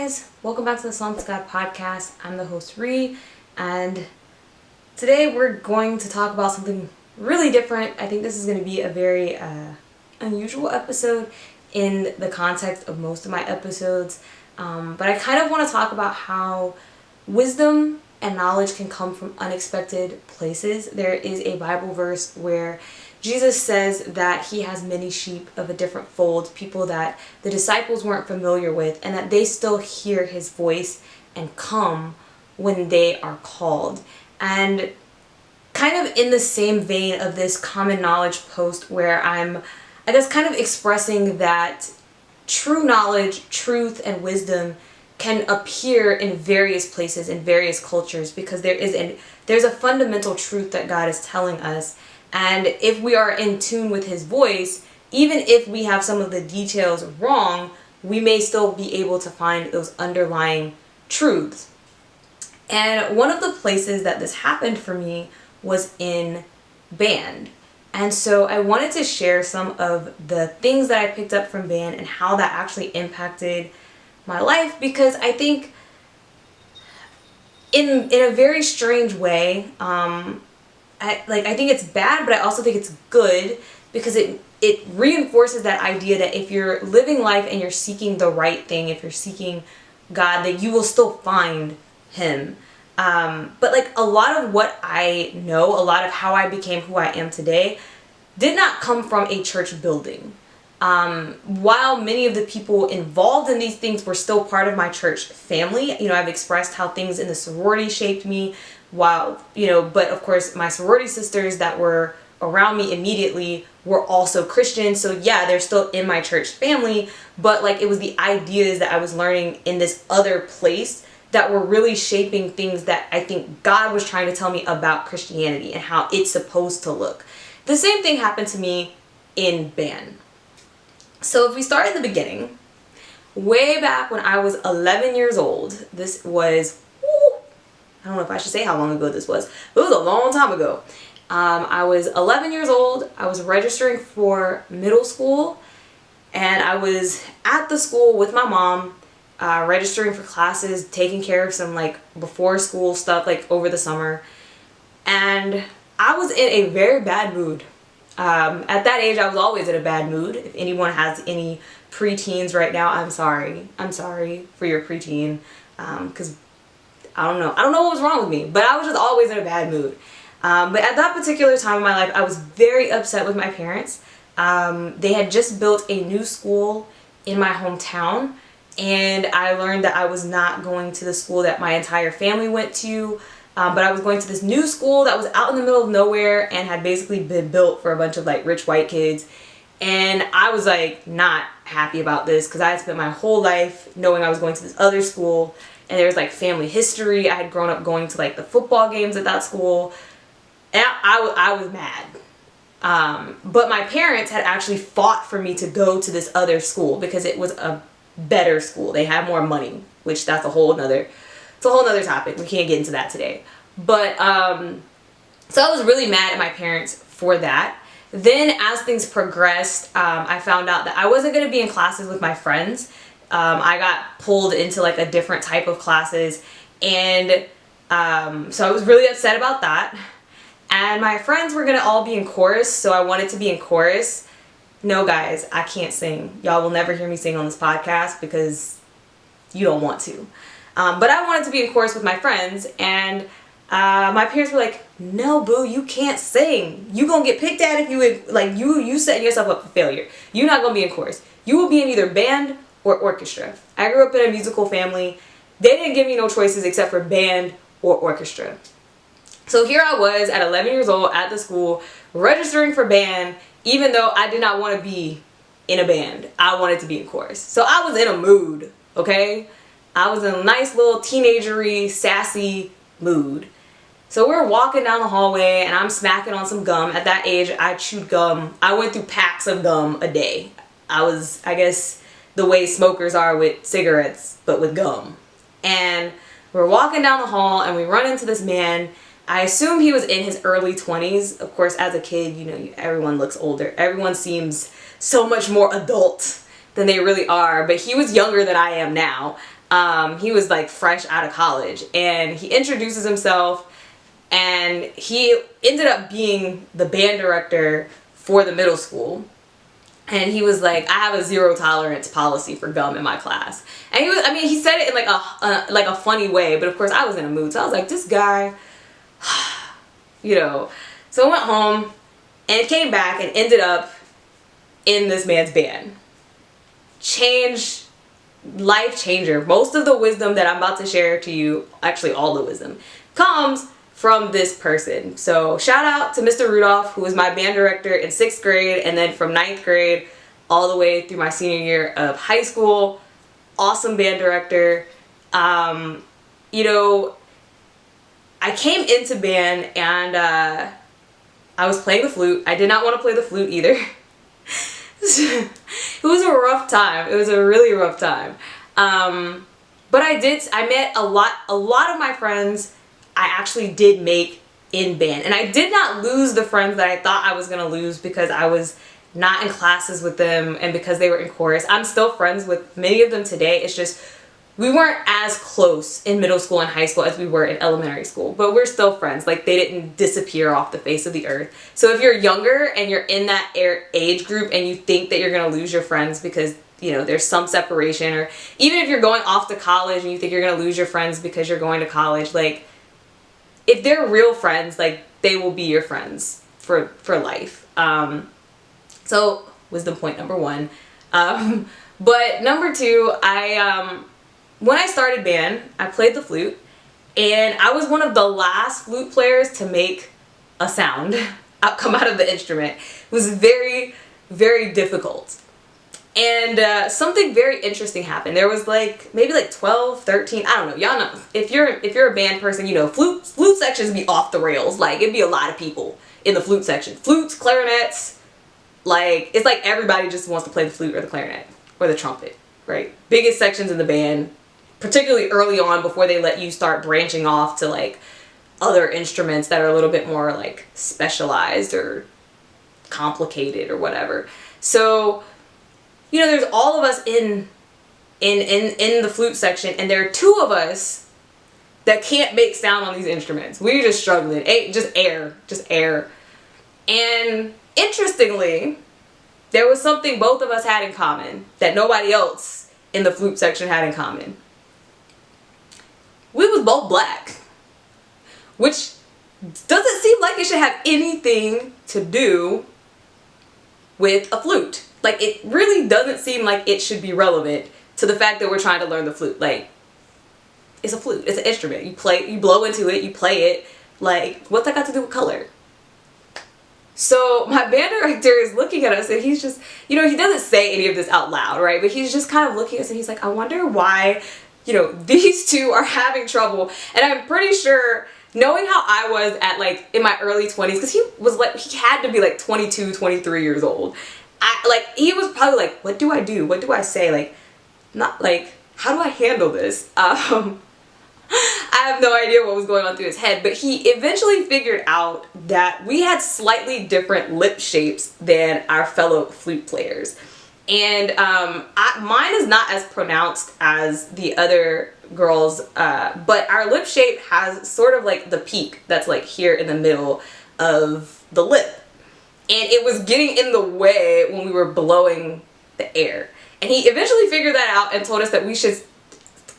guys, welcome back to the Psalms to God podcast. I'm the host Ree, and today we're going to talk about something really different. I think this is going to be a very unusual episode in the context of most of my episodes, but I kind of want to talk about how wisdom and knowledge can come from unexpected places. There is a Bible verse where Jesus says that he has many sheep of a different fold, people that the disciples weren't familiar with, and that they still hear his voice and come when they are called. And kind of in the same vein of this common knowledge post where I'm, kind of expressing that true knowledge, truth, and wisdom can appear in various places, in various cultures, because there's a fundamental truth that God is telling us. And if we are in tune with his voice, even if we have some of the details wrong, we may still be able to find those underlying truths. And one of the places that this happened for me was in band. And so I wanted to share some of the things that I picked up from band and how that actually impacted my life, because I think in a very strange way, I think it's bad, but I also think it's good, because it reinforces that idea that if you're living life and you're seeking the right thing, if you're seeking God, that you will still find him. But a lot of what I know, a lot of how I became who I am today, did not come from a church building. While many of the people involved in these things were still part of my church family, I've expressed how things in the sorority shaped me, but of course my sorority sisters that were around me immediately were also Christian. So yeah, they're still in my church family, but it was the ideas that I was learning in this other place that were really shaping things that I think God was trying to tell me about Christianity and how it's supposed to look. The same thing happened to me in band. So if we start at the beginning, way back when I was 11 years old, this was, I don't know if I should say how long ago this was, but it was a long time ago. I was 11 years old. I was registering for middle school, and I was at the school with my mom, registering for classes, taking care of some before school stuff over the summer. And I was in a very bad mood. At that age, I was always in a bad mood. If anyone has any preteens right now, I'm sorry. I'm sorry for your preteen, because I don't know what was wrong with me, but I was just always in a bad mood. But at that particular time in my life, I was very upset with my parents. They had just built a new school in my hometown, and I learned that I was not going to the school that my entire family went to, but I was going to this new school that was out in the middle of nowhere and had basically been built for a bunch of rich white kids. And I was not happy about this, because I had spent my whole life knowing I was going to this other school, and there was family history. I had grown up going to the football games at that school, and I was mad. But my parents had actually fought for me to go to this other school because it was a better school. They had more money, which that's a whole nother topic. We can't get into that today. But so I was really mad at my parents for that. Then as things progressed, I found out that I wasn't going to be in classes with my friends. I got pulled into a different type of classes, and so I was really upset about that. And my friends were going to all be in chorus, so I wanted to be in chorus. No, guys, I can't sing. Y'all will never hear me sing on this podcast because you don't want to. But I wanted to be in chorus with my friends, and my parents were like, no, boo, you can't sing. You gonna get picked at if you you setting yourself up for failure. You're not gonna be in chorus. You will be in either band or orchestra. I grew up in a musical family. They didn't give me no choices except for band or orchestra. So here I was at 11 years old at the school registering for band, even though I did not want to be in a band. I wanted to be in chorus. So I was in a mood, okay? I was in a nice little teenagery, sassy mood. So we're walking down the hallway and I'm smacking on some gum. At that age, I chewed gum. I went through packs of gum a day. I was, the way smokers are with cigarettes, but with gum. And we're walking down the hall and we run into this man. I assume he was in his early 20s. Of course, as a kid, everyone looks older. Everyone seems so much more adult than they really are, but he was younger than I am now. He was like fresh out of college, and he introduces himself, and he ended up being the band director for the middle school. And he was like, I have a zero tolerance policy for gum in my class. And he was, I mean, he said it in like a funny way, but of course I was in a mood. So I was like, this guy, you know. So I went home and came back and ended up in this man's band. Life changer. Most of the wisdom that I'm about to share to you, actually all the wisdom, comes from this person. So shout out to Mr. Rudolph, who was my band director in 6th grade, and then from 9th grade all the way through my senior year of high school. Awesome band director. You know, I came into band and I was playing the flute. I did not want to play the flute either. It was a rough time. It was a really rough time. But I met a lot of my friends I actually did make in band. And I did not lose the friends that I thought I was going to lose because I was not in classes with them and because they were in chorus. I'm still friends with many of them today. It's just we weren't as close in middle school and high school as we were in elementary school, but we're still friends. Like, they didn't disappear off the face of the earth. So if you're younger and you're in that age group and you think that you're going to lose your friends because, you know, there's some separation, or even if you're going off to college and you think you're going to lose your friends because you're going to college, like, if they're real friends, like, they will be your friends for life. So wisdom point number 1. But number 2, when I started band, I played the flute, and I was one of the last flute players to make a sound come out of the instrument. It was very, very difficult. And something very interesting happened. There was like maybe like 12, 13, I don't know. Y'all know, if you're a band person, you know, flute sections be off the rails. Like, it'd be a lot of people in the flute section. Flutes, clarinets, like, it's like everybody just wants to play the flute or the clarinet or the trumpet, right? Biggest sections in the band, particularly early on before they let you start branching off to like other instruments that are a little bit more like specialized or complicated or whatever. So, you know, there's all of us in the flute section, and there are 2 of us that can't make sound on these instruments. We're just struggling. Just air. And interestingly, there was something both of us had in common that nobody else in the flute section had in common. We was both black, which doesn't seem like it should have anything to do with a flute. Like, it really doesn't seem like it should be relevant to the fact that we're trying to learn the flute. Like, it's a flute. It's an instrument. You blow into it, you play it. Like, what's that got to do with color? So my band director is looking at us, and he's just, you know, he doesn't say any of this out loud, right? But he's just kind of looking at us, and he's like, I wonder why, you know, these 2 are having trouble. And I'm pretty sure, knowing how I was at like in my early 20s, because he had to be like 22, 23 years old. He was probably like, what do I do? What do I say? Like, not like, how do I handle this? I have no idea what was going on through his head, but he eventually figured out that we had slightly different lip shapes than our fellow flute players. And mine is not as pronounced as the other girls, but our lip shape has sort of like the peak that's like here in the middle of the lip. And it was getting in the way when we were blowing the air. And he eventually figured that out and told us that we should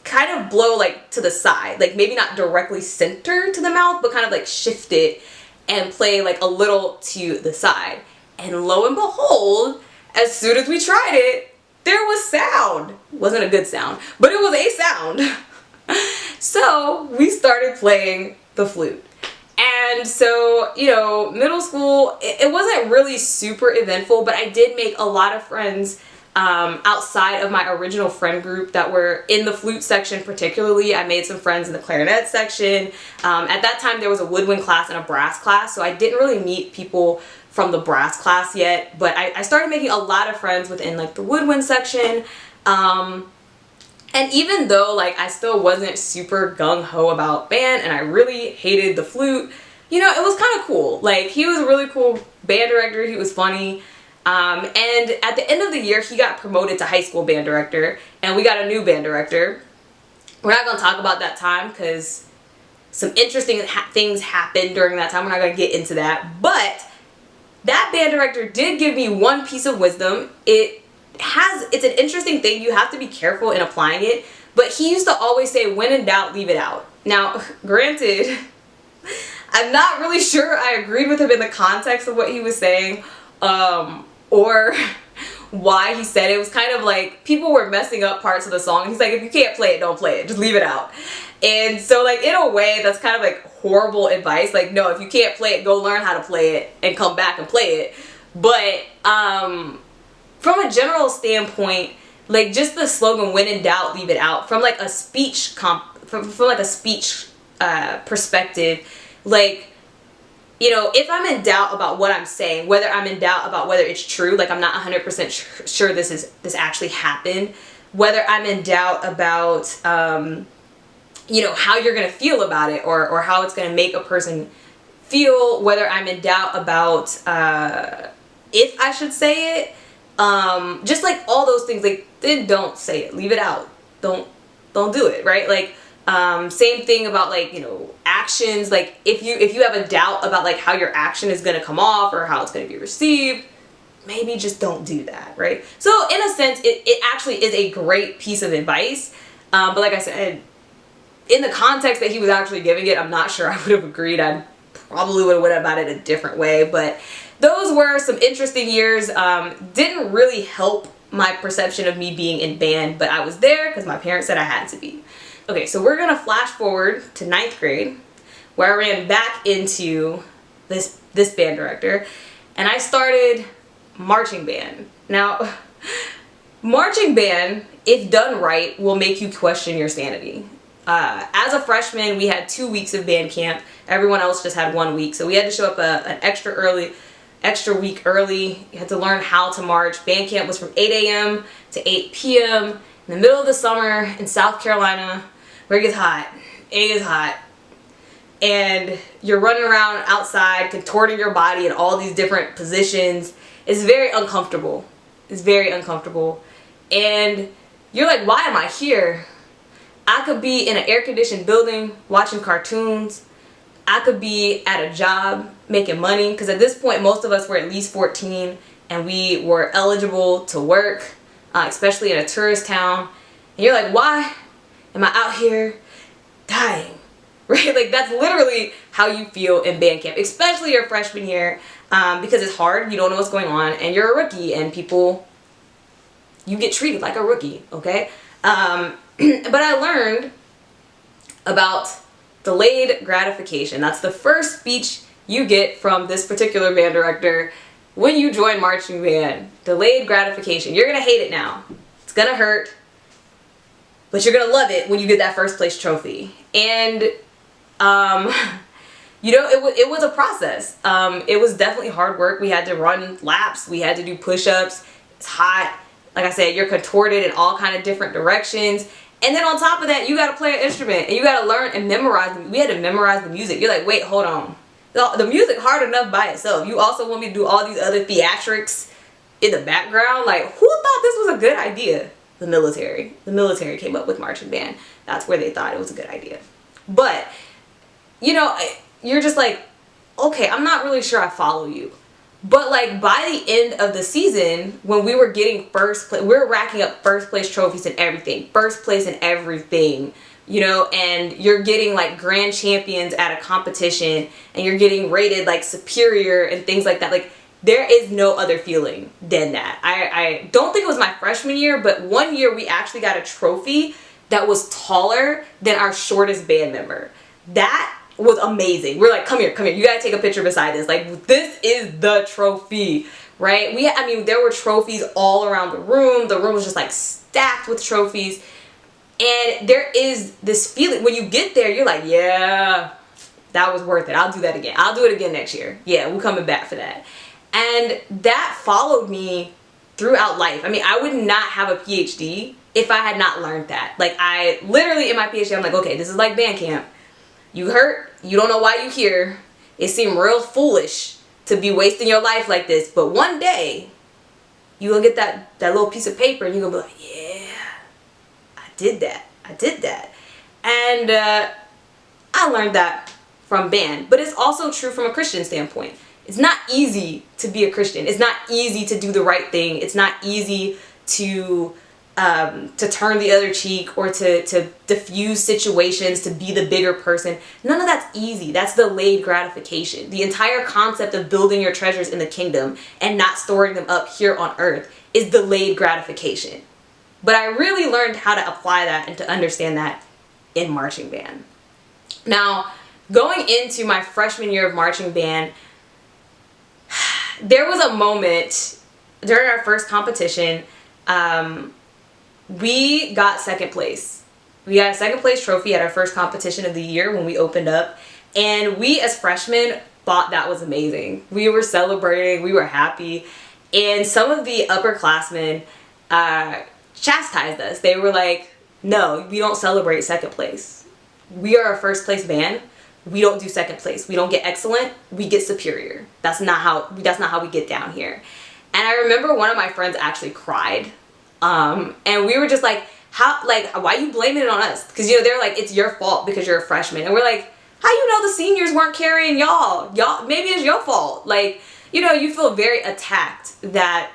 kind of blow like to the side, like maybe not directly center to the mouth, but kind of like shift it and play like a little to the side. And lo and behold, as soon as we tried it, there was sound. It wasn't a good sound, but it was a sound. So we started playing the flute. And so, you know, middle school, it wasn't really super eventful, but I did make a lot of friends outside of my original friend group that were in the flute section particularly. I made some friends in the clarinet section. At that time, there was a woodwind class and a brass class, so I didn't really meet people from the brass class yet, but I started making a lot of friends within like the woodwind section. And even though like I still wasn't super gung-ho about band and I really hated the flute, you know, it was kind of cool. Like, he was a really cool band director. He was funny. And at the end of the year, he got promoted to high school band director, and we got a new band director. We're not going to talk about that time because some interesting things happened during that time. We're not going to get into that. But that band director did give me one piece of wisdom. It's an interesting thing. You have to be careful in applying it. But he used to always say, when in doubt, leave it out. Now, granted, I'm not really sure I agreed with him in the context of what he was saying, or why he said it. It was kind of like people were messing up parts of the song, and he's like, if you can't play it, don't play it, just leave it out. And so, like, in a way, that's kind of like horrible advice. Like, no, if you can't play it, go learn how to play it and come back and play it. But from a general standpoint, like, just the slogan, when in doubt, leave it out, from like a speech perspective, like, you know, if I'm in doubt about what I'm saying, whether I'm in doubt about whether it's true, like I'm not 100% sure this actually happened, whether I'm in doubt about, you know, how you're going to feel about it, or how it's going to make a person feel, whether I'm in doubt about if I should say it, just like all those things, like, then don't say it, leave it out, don't do it, right? Like, same thing about, like, you know, actions. Like, if you have a doubt about like how your action is going to come off or how it's going to be received, maybe just don't do that, right? So in a sense, it actually is a great piece of advice, but like I said, in the context that he was actually giving it, I'm not sure I would have agreed. I probably would have went about it a different way. But those were some interesting years. Didn't really help my perception of me being in band, but I was there because my parents said I had to be. Okay, so we're gonna flash forward to 9th grade, where I ran back into this band director, and I started marching band. Now, marching band, if done right, will make you question your sanity. As a freshman, we had 2 weeks of band camp. Everyone else just had 1 week, so we had to show up an extra week early. You had to learn how to march. Band camp was from 8 a.m. to 8 p.m. in the middle of the summer in South Carolina, where it gets hot. It gets hot. And you're running around outside, contorting your body in all these different positions. It's very uncomfortable. It's very uncomfortable. And you're like, why am I here? I could be in an air-conditioned building watching cartoons. I could be at a job making money, because at this point most of us were at least 14 and we were eligible to work, especially in a tourist town. And you're like, why am I out here dying? Right? Like, that's literally how you feel in band camp, especially your freshman year, because it's hard. You don't know what's going on, and you're a rookie, and you get treated like a rookie, okay? But I learned about delayed gratification. That's the first speech you get from this particular band director when you join marching band. Delayed gratification. You're gonna hate it now. It's gonna hurt, but you're gonna love it when you get that first place trophy. And you know, it was a process. It was definitely hard work. We had to run laps. We had to do push-ups. It's hot. Like I said, you're contorted in all kind of different directions. And then on top of that, you got to play an instrument, and you got to learn and memorize. We had to memorize the music. You're like, wait, hold on. The music hard enough by itself. You also want me to do all these other theatrics in the background? Like, who thought this was a good idea? The military. The military came up with marching band. That's where they thought it was a good idea. But, you know, you're just like, okay, I'm not really sure I follow you. But like, by the end of the season, when we were getting first place, we were racking up first place trophies and everything, first place in everything, you know, and you're getting like grand champions at a competition, and you're getting rated like superior and things like that. Like, there is no other feeling than that. I don't think it was my freshman year, but one year we actually got a trophy that was taller than our shortest band member. That was amazing. We're like, come here, you gotta take a picture beside this. Like, this is the trophy, right? I mean, there were trophies all around the room. The room was just like stacked with trophies. And there is this feeling when you get there, you're like, yeah, that was worth it. I'll do that again. I'll do it again next year. Yeah, we're coming back for that. And that followed me throughout life. I mean, I would not have a PhD if I had not learned that. Like, I literally, in my PhD, I'm like, okay, this is like band camp. You hurt, you don't know why you're here. It seemed real foolish to be wasting your life like this, but one day you gonna get that little piece of paper, and you're gonna be like, yeah, I did that. And I learned that from band. But it's also true from a Christian standpoint. It's not easy to be a Christian. It's not easy to do the right thing. It's not easy to turn the other cheek or to diffuse situations, to be the bigger person. None of that's easy. That's delayed gratification. The entire concept of building your treasures in the kingdom and not storing them up here on earth is delayed gratification. But I really learned how to apply that and to understand that in marching band. Now, going into my freshman year of marching band, there was a moment during our first competition, we got second place. We got a second place trophy at our first competition of the year when we opened up. And we as freshmen thought that was amazing. We were celebrating, we were happy. And some of the upperclassmen chastised us. They were like, no, we don't celebrate second place. We are a first place band. We don't do second place. We don't get excellent. We get superior. That's not how we get down here. And I remember one of my friends actually cried. And we were just like, why are you blaming it on us? Because, they're like, it's your fault because you're a freshman. And we're like, how you know the seniors weren't carrying y'all? Maybe it's your fault. Like, you feel very attacked that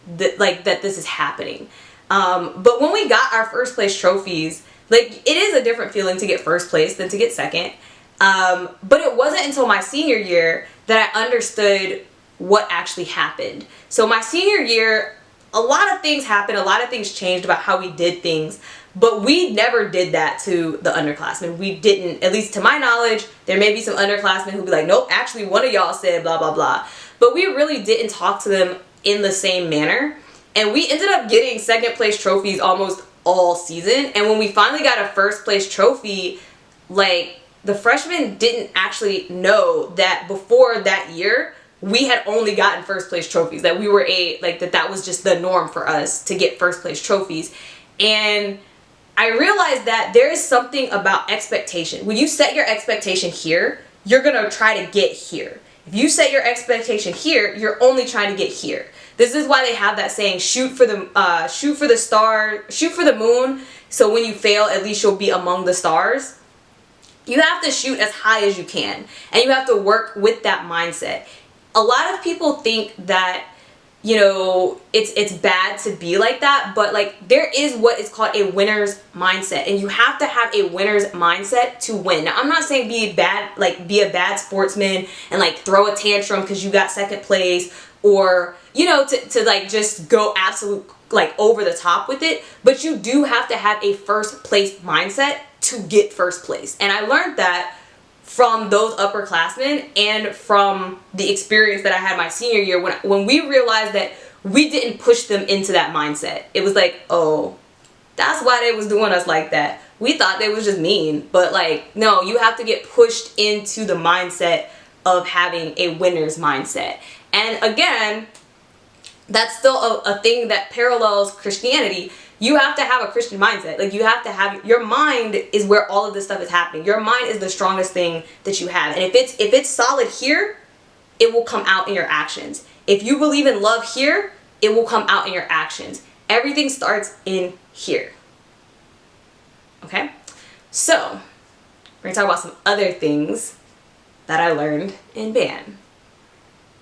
this is happening. But when we got our first place trophies, it is a different feeling to get first place than to get second. But it wasn't until my senior year that I understood what actually happened. So my senior year, a lot of things happened, a lot of things changed about how we did things, but we never did that to the underclassmen. We didn't, at least to my knowledge. There may be some underclassmen who'd be like, nope, actually one of y'all said blah, blah, blah. But we really didn't talk to them in the same manner. And we ended up getting second place trophies almost all season. And when we finally got a first place trophy, the freshmen didn't actually know that before that year, we had only gotten first place trophies, that we were that was just the norm for us to get first place trophies. And I realized that there is something about expectation. When you set your expectation here, you're going to try to get here. If you set your expectation here, you're only trying to get here. This is why they have that saying, shoot for the moon, so when you fail, at least you'll be among the stars. You have to shoot as high as you can, and you have to work with that mindset. A lot of people think that, it's bad to be like that, but there is what is called a winner's mindset, and you have to have a winner's mindset to win. Now, I'm not saying be a bad sportsman and throw a tantrum because you got second place, or to just go absolute over the top with it, but you do have to have a first place mindset to get first place. And I learned that from those upperclassmen and from the experience that I had my senior year when we realized that we didn't push them into that mindset. It was like, oh, that's why they was doing us like that. We thought they was just mean, but no, you have to get pushed into the mindset of having a winner's mindset. And again, that's still a thing that parallels Christianity. You have to have a Christian mindset. You have to have, your mind is where all of this stuff is happening. Your mind is the strongest thing that you have. And if it's solid here, it will come out in your actions. If you believe in love here, it will come out in your actions. Everything starts in here. Okay? So, we're going to talk about some other things that I learned in band.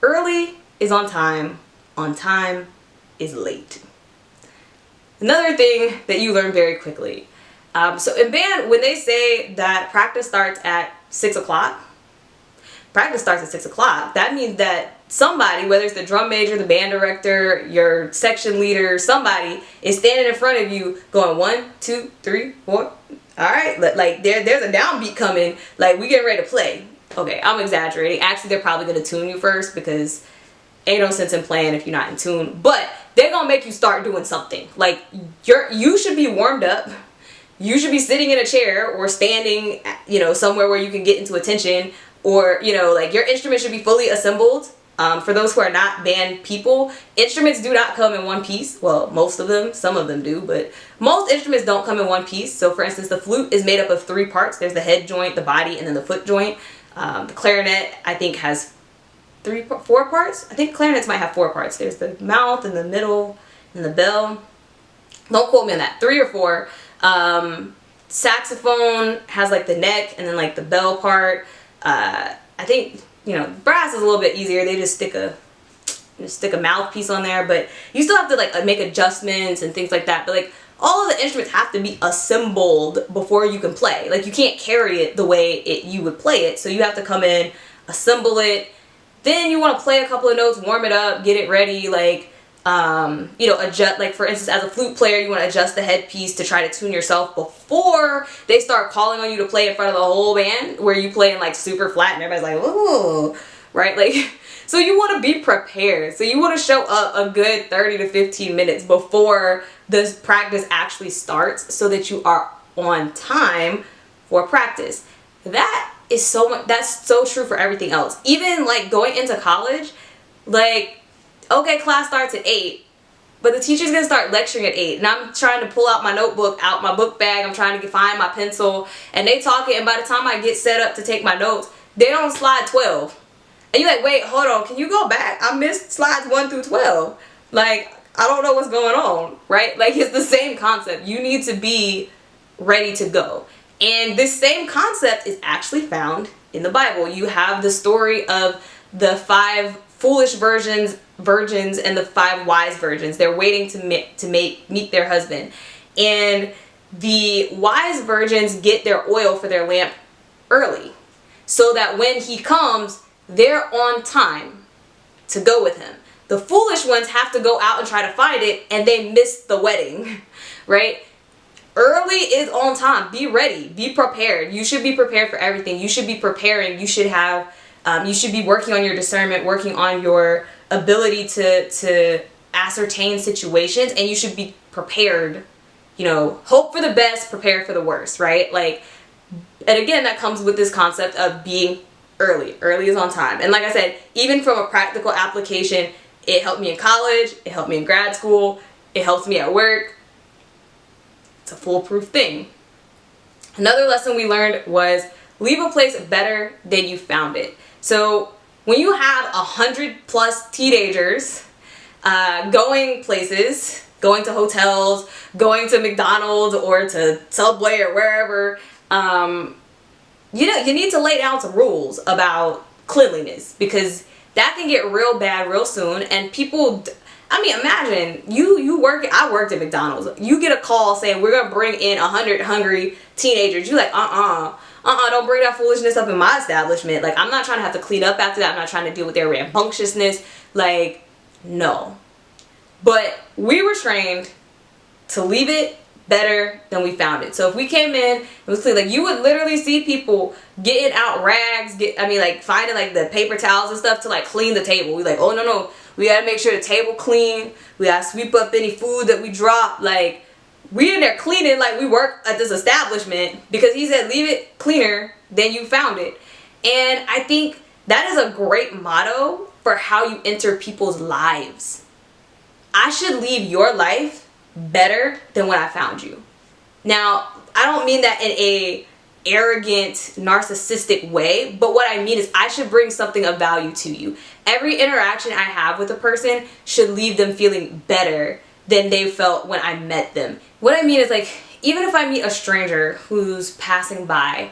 Early is on time is late. Another thing that you learn very quickly. So in band, when they say that practice starts at 6 o'clock, practice starts at 6 o'clock. That means that somebody, whether it's the drum major, the band director, your section leader, somebody is standing in front of you going 1, 2, 3, 4. All right, there's a downbeat coming. We getting ready to play. Okay, I'm exaggerating. Actually, they're probably gonna tune you first because ain't no sense in playing if you're not in tune. But they're gonna make you start doing something. You should be warmed up. You should be sitting in a chair or standing, somewhere where you can get into attention, or your instrument should be fully assembled. For those who are not band people, instruments do not come in one piece. Well, most of them, some of them do, but most instruments don't come in one piece. So for instance, the flute is made up of 3 parts. There's the head joint, the body, and then the foot joint. The clarinet, I think, has 4 parts. I think clarinets might have 4 parts. There's the mouth and the middle and the bell. Don't quote me on that. 3 or 4. saxophone has like the neck and then like the bell part. I think, you know, brass is a little bit easier. They just stick a mouthpiece on there, but you still have to like make adjustments and things like that. But like all of the instruments have to be assembled before you can play. Like you can't carry it the way you would play it. So you have to come in, assemble it. Then you want to play a couple of notes, warm it up, get it ready, like, you know, adjust, like for instance, as a flute player, you want to adjust the headpiece to try to tune yourself before they start calling on you to play in front of the whole band, where you play in like super flat and everybody's like, ooh, right? Like, so you want to be prepared. So you want to show up a good 30 to 15 minutes before this practice actually starts so that you are on time for practice. That is so much, that's so true for everything else. Even like going into college, like, okay, class starts at 8, but the teacher's gonna start lecturing at 8, and I'm trying to pull out my notebook, out my book bag, I'm trying to find my pencil, and they talking, and by the time I get set up to take my notes, they on slide 12. And you're like, wait, hold on, can you go back? I missed slides 1 through 12. Like, I don't know what's going on, right? Like, it's the same concept. You need to be ready to go. And this same concept is actually found in the Bible. You have the story of the 5 foolish virgins and the 5 wise virgins. They're waiting to meet their husband. And the wise virgins get their oil for their lamp early, so that when he comes, they're on time to go with him. The foolish ones have to go out and try to find it, and they miss the wedding, right? Early is on time. Be ready. Be prepared. You should be prepared for everything. You should be preparing. You should have, you should be working on your discernment, working on your ability to ascertain situations, and you should be prepared. You know, hope for the best, prepare for the worst, right? Like, and again, that comes with this concept of being early. Early is on time. And like I said, even from a practical application, it helped me in college, it helped me in grad school, it helps me at work. It's a foolproof thing. Another lesson we learned was leave a place better than you found it. So when you have 100+ teenagers going places, going to hotels, going to McDonald's or to Subway or wherever, you know, you need to lay down some rules about cleanliness, because that can get real bad real soon. And people, I mean, imagine I worked at McDonald's. You get a call saying we're gonna bring in 100 hungry teenagers. You're like, don't bring that foolishness up in my establishment. Like, I'm not trying to have to clean up after that. I'm not trying to deal with their rambunctiousness. Like, no. But we were trained to leave it better than we found it. So if we came in, it was clean. Like, you would literally see people getting out rags, like finding like the paper towels and stuff to like clean the table. We like, oh no, we gotta make sure the table clean. We gotta sweep up any food that we drop. Like, we in there cleaning like we work at this establishment, because he said leave it cleaner than you found it. And I think that is a great motto for how you enter people's lives. I should leave your life better than when I found you. Now, I don't mean that in a arrogant, narcissistic way, but what I mean is I should bring something of value to you. Every interaction I have with a person should leave them feeling better than they felt when I met them. What I mean is, like, even if I meet a stranger who's passing by,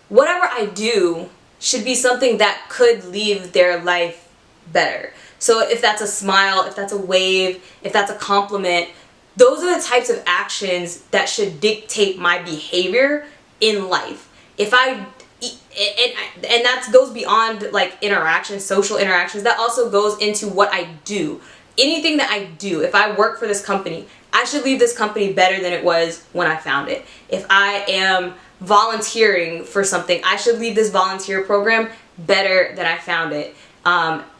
whatever I do should be something that could leave their life better. So if that's a smile, if that's a wave, if that's a compliment, those are the types of actions that should dictate my behavior in life. If I, and that goes beyond like interactions, social interactions, that also goes into what I do. Anything that I do, if I work for this company, I should leave this company better than it was when I found it. If I am volunteering for something, I should leave this volunteer program better than I found it.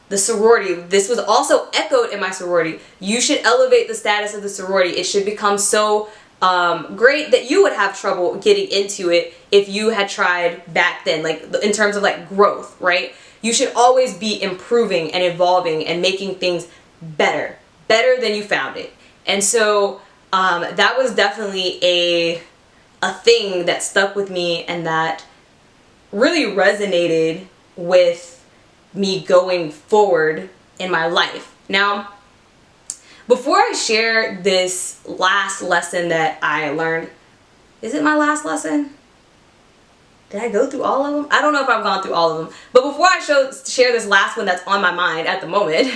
The sorority, this was also echoed in my sorority. You should elevate the status of the sorority. It should become so great that you would have trouble getting into it if you had tried back then, like in terms of like growth, right? You should always be improving and evolving and making things better than you found it. And so that was definitely a thing that stuck with me and that really resonated with me going forward in my life. Now, before I share this last lesson that I learned, Is it my last lesson? Did I go through all of them? I don't know if I've gone through all of them. But before I share this last one that's on my mind at the moment,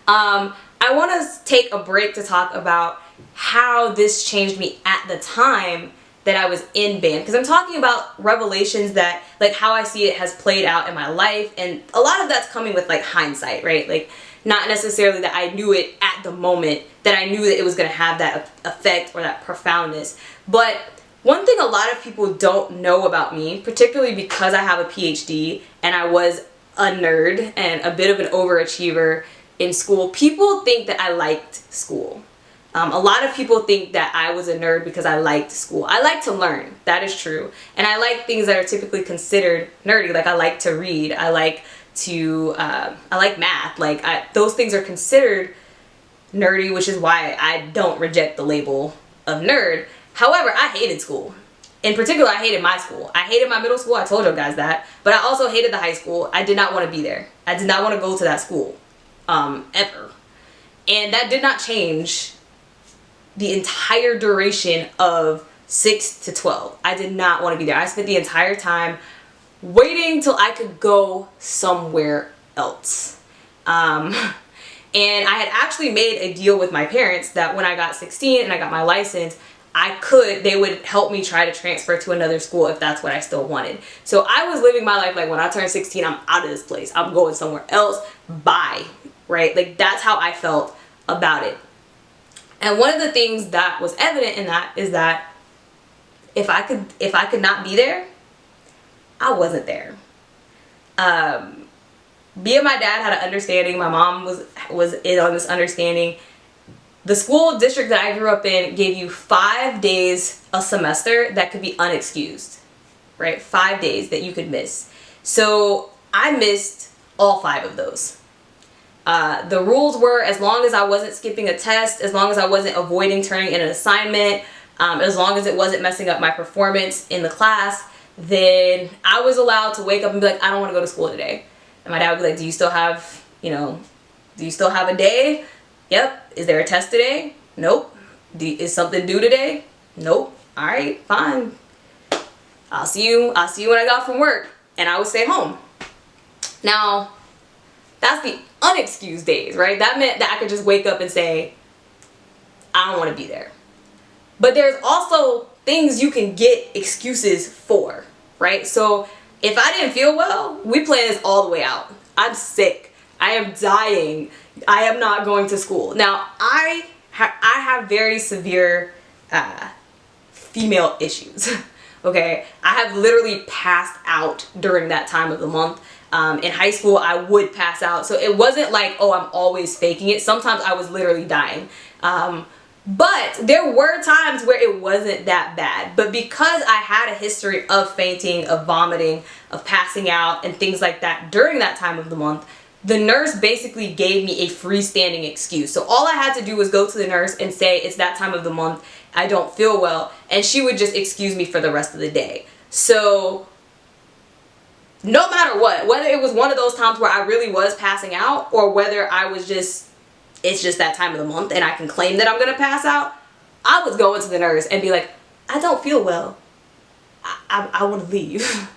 I want to take a break to talk about how this changed me at the time that I was in band. Because I'm talking about revelations that, like, how I see it has played out in my life. And a lot of that's coming with, like, hindsight, right? Like, not necessarily that I knew it at the moment, that I knew that it was going to have that effect or that profoundness. But one thing a lot of people don't know about me, particularly because I have a PhD and I was a nerd and a bit of an overachiever in school, people think that I liked school. A lot of people think that I was a nerd because I liked school. I like to learn, that is true. And I like things that are typically considered nerdy, like I like to read, I like math, like those things are considered nerdy, which is why I don't reject the label of nerd. However, I hated school. In particular, I hated my school. I hated my middle school. I told you guys that. But I also hated the high school. I did not want to be there. I did not want to go to that school. Ever. And that did not change the entire duration of 6 to 12. I did not want to be there. I spent the entire time waiting till I could go somewhere else. And I had actually made a deal with my parents that when I got 16 and I got my license, they would help me try to transfer to another school if that's what I still wanted. So I was living my life like, when I turn 16, I'm out of this place. I'm going somewhere else. Bye. Right? Like, that's how I felt about it. And one of the things that was evident in that is that if I could not be there, I wasn't there. Me and my dad had an understanding. My mom was in on this understanding. The school district that I grew up in gave you 5 days a semester that could be unexcused, right? 5 days that you could miss. So I missed all 5 of those. The rules were, as long as I wasn't skipping a test, as long as I wasn't avoiding turning in an assignment, as long as it wasn't messing up my performance in the class, then I was allowed to wake up and be like, I don't want to go to school today. And my dad would be like, do you still have a day? Yep. Is there a test today? Nope. Is something due today? Nope. All right, fine. I'll see you when I got from work. And I would stay home. Now, that's the unexcused days, right? That meant that I could just wake up and say, I don't want to be there. But there's also things you can get excuses for, right? So if I didn't feel well, we play this all the way out. I'm sick. I am dying. I am not going to school. Now, I have very severe female issues, okay? I have literally passed out during that time of the month. In high school, I would pass out. So it wasn't like, oh, I'm always faking it. Sometimes I was literally dying. But there were times where it wasn't that bad. But because I had a history of fainting, of vomiting, of passing out, and things like that during that time of the month, the nurse basically gave me a freestanding excuse. So all I had to do was go to the nurse and say, it's that time of the month, I don't feel well, and she would just excuse me for the rest of the day. So no matter what, whether it was one of those times where I really was passing out, or whether I was just, it's just that time of the month and I can claim that I'm gonna pass out, I was going to the nurse and be like, I don't feel well. I want to leave.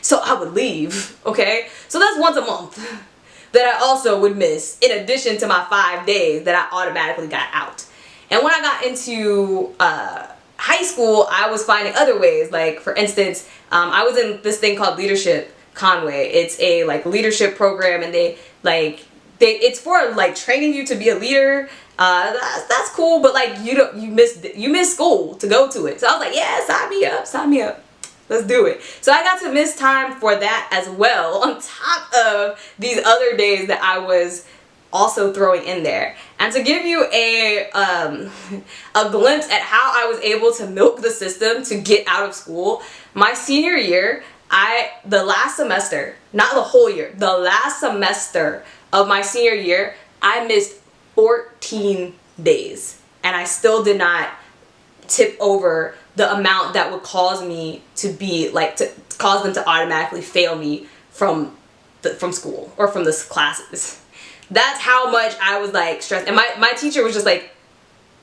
So I would leave, okay? So that's once a month that I also would miss, in addition to my 5 days that I automatically got out. And when I got into high school, I was finding other ways. Like, for instance, I was in this thing called Leadership Conway. It's a leadership program, and it's for training you to be a leader. That's cool, but you miss school to go to it. So I was like, yeah, sign me up. Let's do it. So I got to miss time for that as well, on top of these other days that I was also throwing in there. And to give you a glimpse at how I was able to milk the system to get out of school, my senior year, the last semester, not the whole year, the last semester of my senior year, I missed 14 days. And I still did not tip over the amount that would cause me to cause them to automatically fail me from school or from the classes. That's how much I was stressed. And my teacher was just like,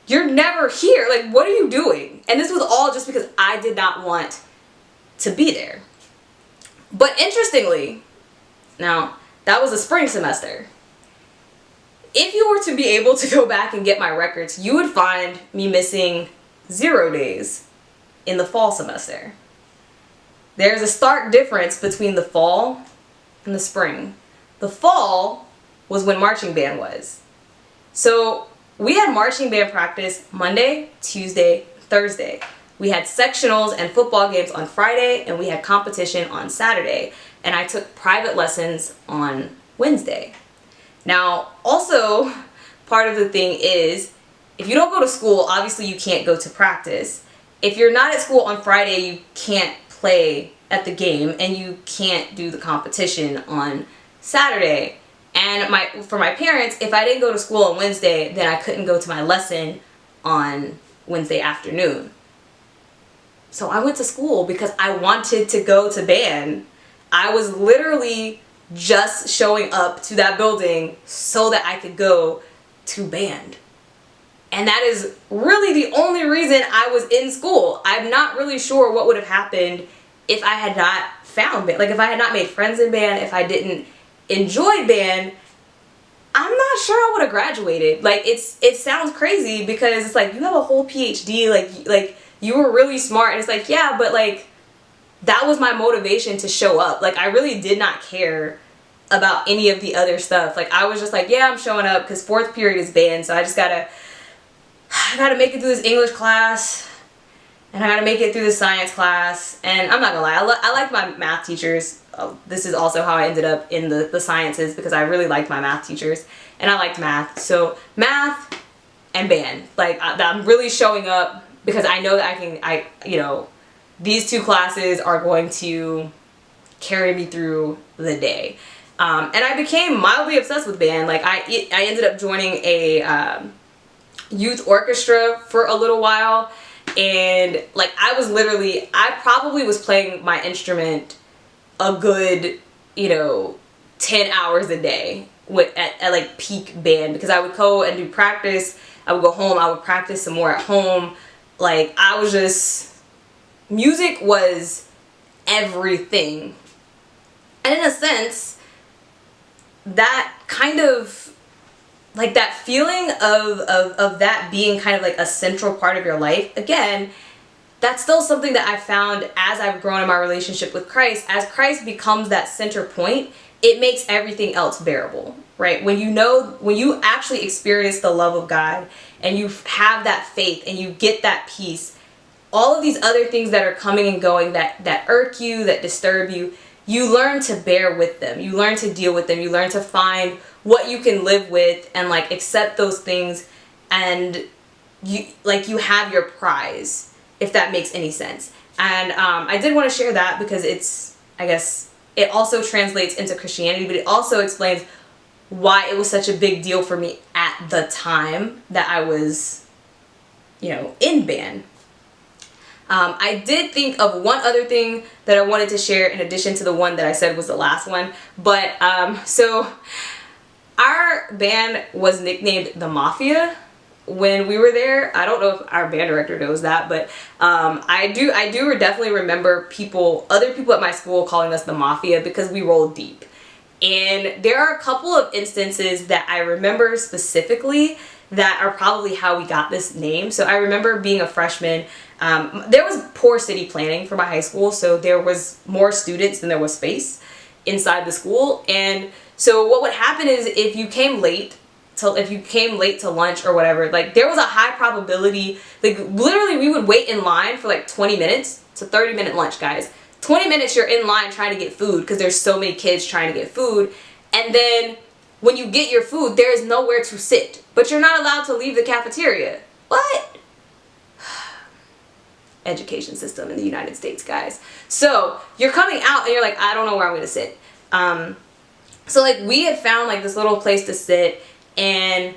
you're never here. Like, what are you doing? And this was all just because I did not want to be there. But interestingly, now, that was a spring semester. If you were to be able to go back and get my records, you would find me missing 0 days in the fall semester. There's a stark difference between the fall and the spring. The fall was when marching band was. So we had marching band practice Monday, Tuesday, Thursday. We had sectionals and football games on Friday, and we had competition on Saturday. And I took private lessons on Wednesday. Now, also, part of the thing is, if you don't go to school, obviously you can't go to practice. If you're not at school on Friday, you can't play at the game, and you can't do the competition on Saturday. And for my parents, if I didn't go to school on Wednesday, then I couldn't go to my lesson on Wednesday afternoon. So I went to school because I wanted to go to band. I was literally just showing up to that building so that I could go to band. And that is really the only reason I was in school. I'm not really sure what would have happened if I had not found band. Like, if I had not made friends in band, if I didn't enjoy band, I'm not sure I would have graduated. Like, it sounds crazy because it's like, you have a whole PhD, like you were really smart, and it's like, yeah, but like, that was my motivation to show up. Like, I really did not care about any of the other stuff. Like, I was just like, yeah, I'm showing up because 4th period is band, so I gotta make it through this English class, and I gotta make it through the science class. And I'm not gonna lie, I like my math teachers. This is also how I ended up in the sciences, because I really liked my math teachers, and I liked math. So math and band, like, I'm really showing up because I know that these 2 classes are going to carry me through the day. And I became mildly obsessed with band. Like, I ended up joining a youth orchestra for a little while, and like, I probably was playing my instrument a good 10 hours a day at like peak band, because I would go and do practice, I would go home, I would practice some more at home. Like, music was everything. And in a sense, that kind of, like, that feeling of that being kind of like a central part of your life, again, that's still something that I found as I've grown in my relationship with Christ. As Christ becomes that center point, it makes everything else bearable, right? When you actually experience the love of God, and you have that faith, and you get that peace, all of these other things that are coming and going that irk you, that disturb you, you learn to bear with them. You learn to deal with them. You learn to find what you can live with and like accept those things, and you have your prize, if that makes any sense. And I did want to share that because it also translates into Christianity, but it also explains why it was such a big deal for me at the time that I was, in band. I did think of one other thing that I wanted to share in addition to the one that I said was the last one. But so our band was nicknamed the Mafia when we were there. I don't know if our band director knows that, but I do definitely remember other people at my school calling us the Mafia because we rolled deep. And there are a couple of instances that I remember specifically that are probably how we got this name. So I remember being a freshman. There was poor city planning for my high school, so there was more students than there was space inside the school. And so what would happen is if you came late to lunch or whatever, like, there was a high probability, like, literally we would wait in line for like 20 minutes. It's a 30-minute lunch, guys. 20 minutes you're in line trying to get food because there's so many kids trying to get food. And then when you get your food, there is nowhere to sit, but you're not allowed to leave the cafeteria. What? Education system in the United States, guys. So you're coming out and you're like, I don't know where I'm gonna sit. So like, we had found like this little place to sit, and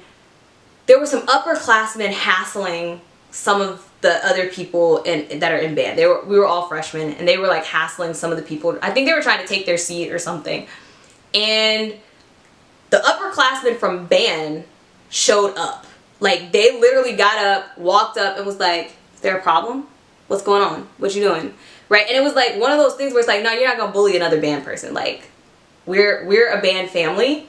there were some upperclassmen hassling some of the other people that are in band. We were all freshmen, and they were like hassling some of the people. I think they were trying to take their seat or something. And the upperclassmen from band showed up. Like, they literally got up, walked up, and was like, is there a problem? What's going on? What you doing? Right? And it was like one of those things where it's like, no, you're not gonna bully another band person. Like, we're a band family.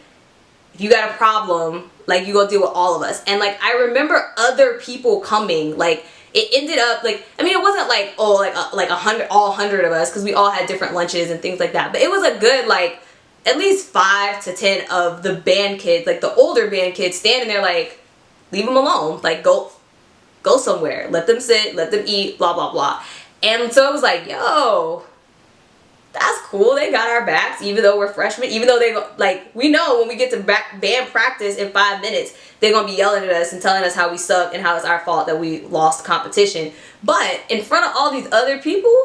If you got a problem, like, you go deal with all of us. And like, I remember other people coming. Like, it ended up like, I mean, it wasn't like, oh, like 100, all 100 of us, because we all had different lunches and things like that. But it was a good, like, at least 5 to 10 of the band kids, like the older band kids, standing there like, leave them alone. Like, go somewhere. Let them sit, let them eat, blah, blah, blah. And so it was like, yo, that's cool. They got our backs, even though we're freshmen, even though they, like, we know when we get to band practice in 5 minutes, they're going to be yelling at us and telling us how we suck and how it's our fault that we lost competition. But in front of all these other people,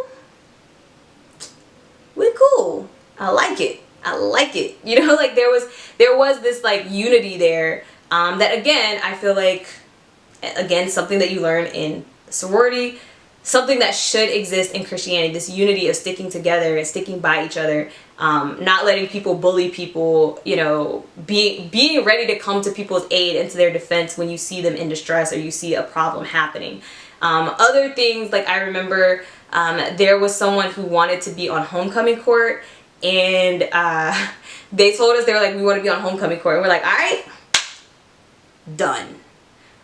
we're cool. I like it. I like it. You know, like, there was this, like, unity there, that, again, I feel like, again, something that you learn in sorority, something that should exist in Christianity, this unity of sticking together and sticking by each other, not letting people bully people, you know, being ready to come to people's aid and to their defense when you see them in distress or you see a problem happening. Other things, like, I remember there was someone who wanted to be on homecoming court, and they told us, they were like, we want to be on homecoming court, and we're like, all right, done.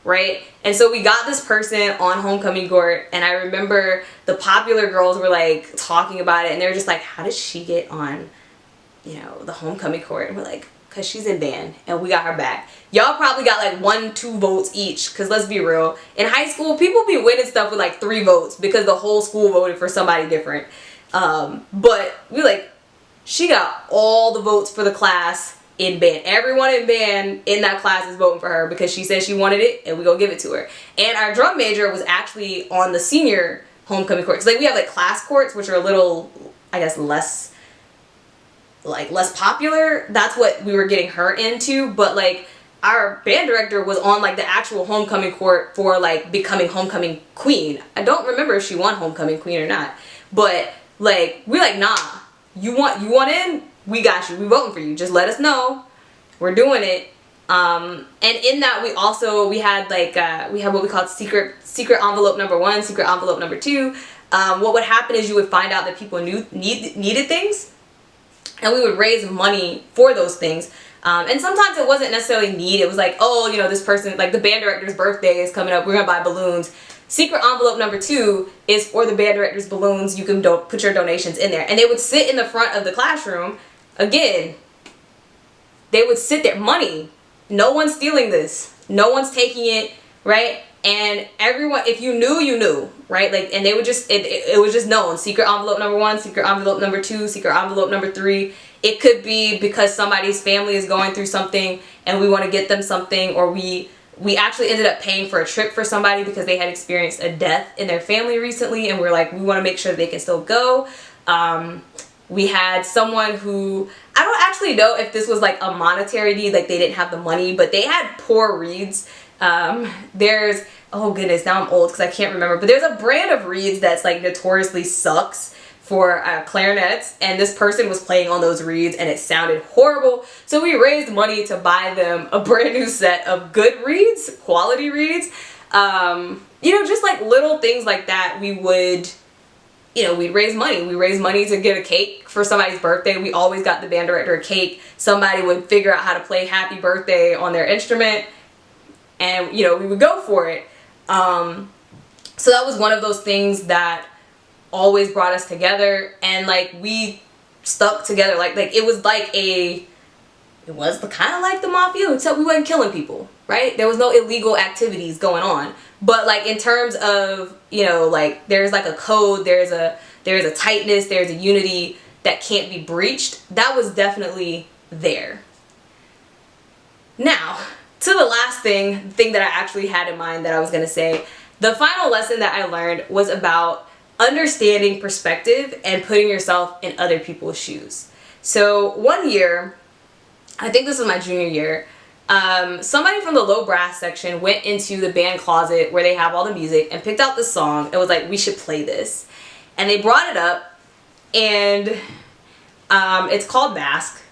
Right? And so we got this person on homecoming court, and I remember the popular girls were like talking about it, and they were just like, how did she get on, you know, the homecoming court? And we're like, because she's in band and we got her back. Y'all probably got like 1-2 votes each, because let's be real, in high school people be winning stuff with like 3 votes because the whole school voted for somebody different. But we like, she got all the votes for the class in band. Everyone in band in that class is voting for her because she said she wanted it, and we gonna give it to her. And our drum major was actually on the senior homecoming court. Cause like, we have like class courts, which are a little, I guess, less popular. That's what we were getting her into. But like, our band director was on like the actual homecoming court for like becoming homecoming queen. I don't remember if she won homecoming queen or not, but like, we like, nah, you want in? We got you. We voting for you. Just let us know. We're doing it. And in that, we had like, we had what we called secret envelope number 1, secret envelope number 2. What would happen is you would find out that people needed things, and we would raise money for those things. And sometimes it wasn't necessarily need. It was like, oh, you know, this person, like the band director's birthday is coming up, we're gonna buy balloons. Secret envelope number 2 is for the band director's balloons. You can put your donations in there, and they would sit in the front of the classroom. Again, they would sit there. Money. No one's stealing this. No one's taking it, right? And everyone, if you knew, you knew, right? Like, and they would just, it was just known. Secret envelope number 1, secret envelope number 2, secret envelope number 3. It could be because somebody's family is going through something and we want to get them something, or we actually ended up paying for a trip for somebody because they had experienced a death in their family recently, and we're like, we want to make sure that they can still go. We had someone who, I don't actually know if this was like a monetary need, like they didn't have the money, but they had poor reeds. There's, oh goodness, now I'm old because I can't remember, but there's a brand of reeds that's like notoriously sucks for clarinets, and this person was playing on those reeds and it sounded horrible. So we raised money to buy them a brand new set of good reeds, quality reeds. You know, just like little things like that, we would, you know, we'd raise money. We raised money to get a cake for somebody's birthday. We always got the band director a cake. Somebody would figure out how to play happy birthday on their instrument, and, you know, we would go for it. So that was one of those things that always brought us together, and like, we stuck together. Like it was like it was kind of like the mafia, except we weren't killing people, right? There was no illegal activities going on. But like, in terms of, you know, like, there's like a code, there's a tightness, there's a unity that can't be breached. That was definitely there. Now, to the last thing that I actually had in mind that I was going to say, the final lesson that I learned was about understanding perspective and putting yourself in other people's shoes. So one year, I think this was my junior year, somebody from the low brass section went into the band closet where they have all the music and picked out this song and was like, we should play this. And they brought it up, and it's called Mask.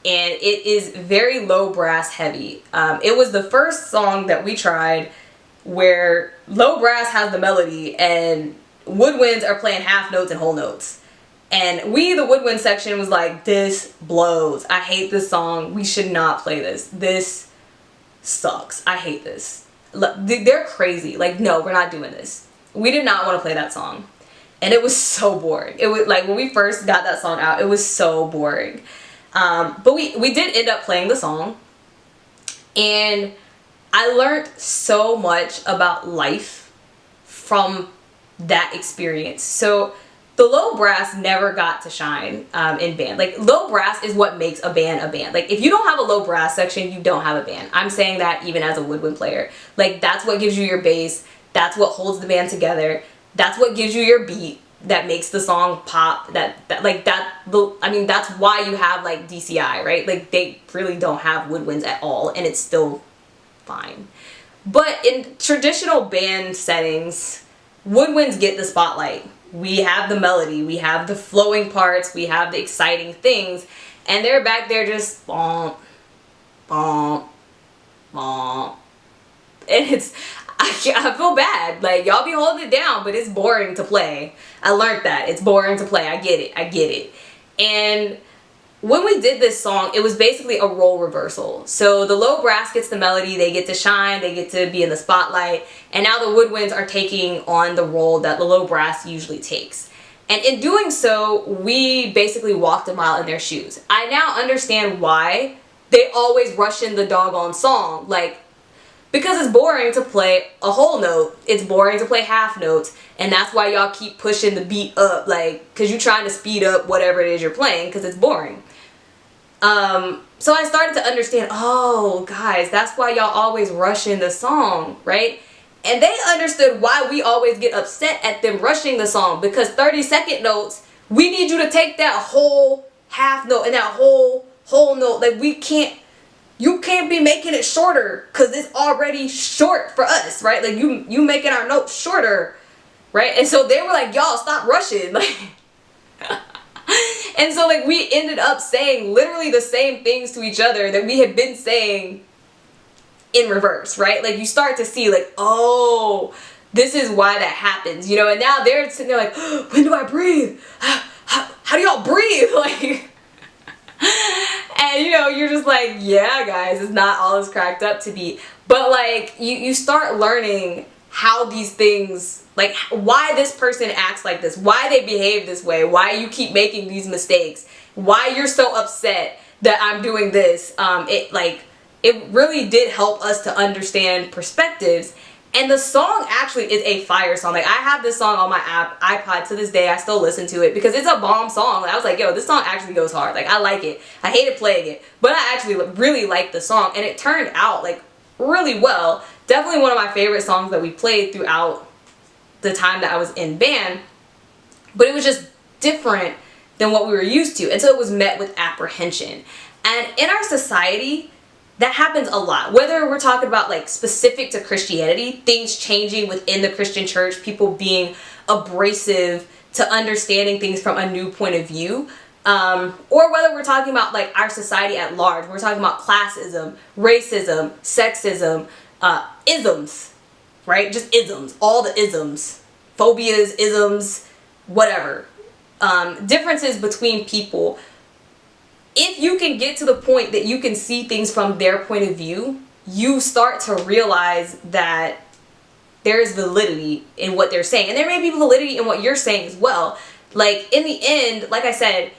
and it is very low brass heavy. It was the first song that we tried where low brass has the melody and woodwinds are playing half notes and whole notes. And the woodwind section was like, this blows. I hate this song. We should not play this. This sucks. I hate this. They're crazy. Like, no, we're not doing this. We did not want to play that song. And it was so boring. It was like when we first got that song out, it was so boring. But we did end up playing the song. And I learned so much about life from that experience. So the low brass never got to shine in band. Like, low brass is what makes a band a band. Like, if you don't have a low brass section, you don't have a band. I'm saying that even as a woodwind player. Like, that's what gives you your bass. That's what holds the band together. That's what gives you your beat that makes the song pop. I mean, that's why you have, like, DCI, right? Like, they really don't have woodwinds at all, and it's still fine. But in traditional band settings, woodwinds get the spotlight. We have the melody, we have the flowing parts, we have the exciting things, and they're back there just bomp, bomp, bomp. And I feel bad. Like, y'all be holding it down, but it's boring to play. I learned that. It's boring to play. I get it. And when we did this song, it was basically a role reversal. So the low brass gets the melody, they get to shine, they get to be in the spotlight, and now the woodwinds are taking on the role that the low brass usually takes. And in doing so, we basically walked a mile in their shoes. I now understand why they always rush in the doggone song. Like, because it's boring to play a whole note, it's boring to play half notes, and that's why y'all keep pushing the beat up, like, because you're trying to speed up whatever it is you're playing, because it's boring. So I started to understand, oh, guys, that's why y'all always rush in the song, right? And they understood why we always get upset at them rushing the song, because 30-second notes, we need you to take that whole half note and that whole note. Like, you can't be making it shorter because it's already short for us, right? Like, you making our notes shorter, right? And so they were like, y'all, stop rushing. Like, and so, like, we ended up saying literally the same things to each other that we had been saying in reverse, right? Like, you start to see, like, oh, this is why that happens, you know? And now they're sitting there like, oh, when do I breathe? How do y'all breathe? Like, and, you know, you're just like, yeah, guys, it's not all it's cracked up to be. But, like, you start learning how these things, like, why this person acts like this, why they behave this way, why you keep making these mistakes, why you're so upset that I'm doing this. It really did help us to understand perspectives. And the song actually is a fire song. Like, I have this song on my iPod to this day. I still listen to it because it's a bomb song. I was like, yo, this song actually goes hard. Like, I like it. I hated playing it, but I actually really like the song, and it turned out, like, really well. Definitely one of my favorite songs that we played throughout the time that I was in band, but it was just different than what we were used to, and so it was met with apprehension. And in our society, that happens a lot. Whether we're talking about, like, specific to Christianity, things changing within the Christian church, people being abrasive to understanding things from a new point of view, or whether we're talking about, like, our society at large. We're talking about classism, racism, sexism, isms, right? Just isms, all the isms, phobias, isms, whatever. Differences between people. If you can get to the point that you can see things from their point of view, you start to realize that there is validity in what they're saying. And there may be validity in what you're saying as well. Like, in the end, like I said,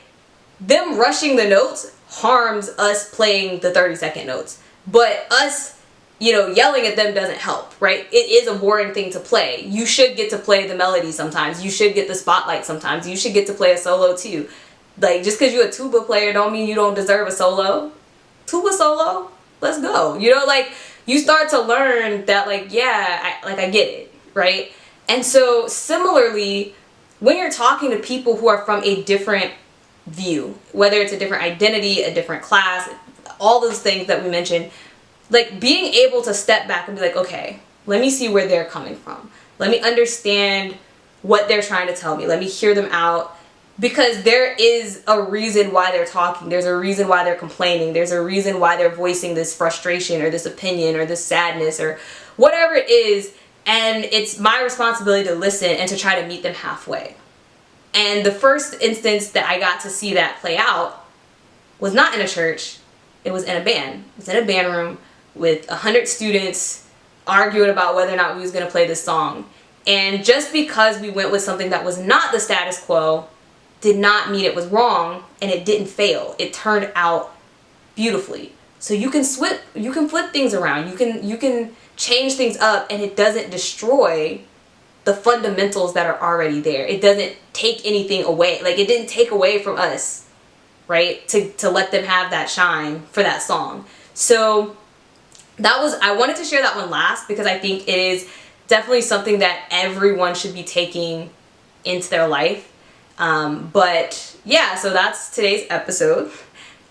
them rushing the notes harms us playing the 30-second notes. But us, you know, yelling at them doesn't help, right? It is a boring thing to play. You should get to play the melody sometimes. You should get the spotlight sometimes. You should get to play a solo too. Like, just because you're a tuba player don't mean you don't deserve a solo. Tuba solo? Let's go. You know, like, you start to learn that, like, yeah, I get it, right? And so, similarly, when you're talking to people who are from a different view, whether it's a different identity, a different class, all those things that we mentioned, like, being able to step back and be like, okay, let me see where they're coming from. Let me understand what they're trying to tell me. Let me hear them out. because there is a reason why they're talking. There's a reason why they're complaining. There's a reason why they're voicing this frustration or this opinion or this sadness or whatever it is. And it's my responsibility to listen and to try to meet them halfway. And the first instance that I got to see that play out was not in a church. It was in a band. It was in a band room with 100 students arguing about whether or not we was going to play this song. And just because we went with something that was not the status quo did not mean it was wrong, and it didn't fail. It turned out beautifully. So you can flip things around. You can change things up, and it doesn't destroy the fundamentals that are already there. It doesn't take anything away. Like, it didn't take away from us, right? To let them have that shine for that song. So I wanted to share that one last because I think it is definitely something that everyone should be taking into their life. But yeah, so that's today's episode.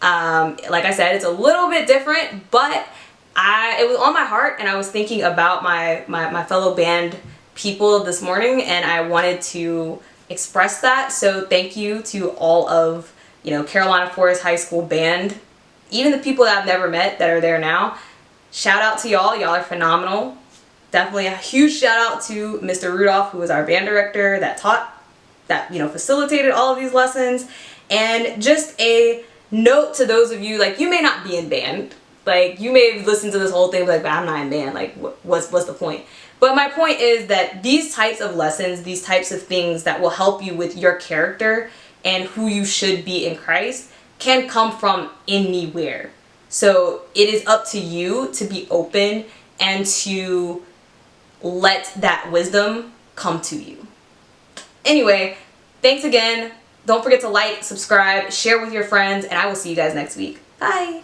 Like I said, it's a little bit different, but it was on my heart, and I was thinking about my fellow band people this morning, and I wanted to express that. So thank you to all of, Carolina Forest High School band, even the people that I've never met that are there now. Shout out to y'all. Y'all are phenomenal. Definitely a huge shout out to Mr. Rudolph, who was our band director that facilitated all of these lessons. And just a note to those of you, like, you may not be in band. Like, you may have listened to this whole thing and be like, but I'm not in band. Like, what's the point? But my point is that these types of lessons, these types of things that will help you with your character and who you should be in Christ can come from anywhere. So it is up to you to be open and to let that wisdom come to you. Anyway, thanks again. Don't forget to like, subscribe, share with your friends, and I will see you guys next week. Bye.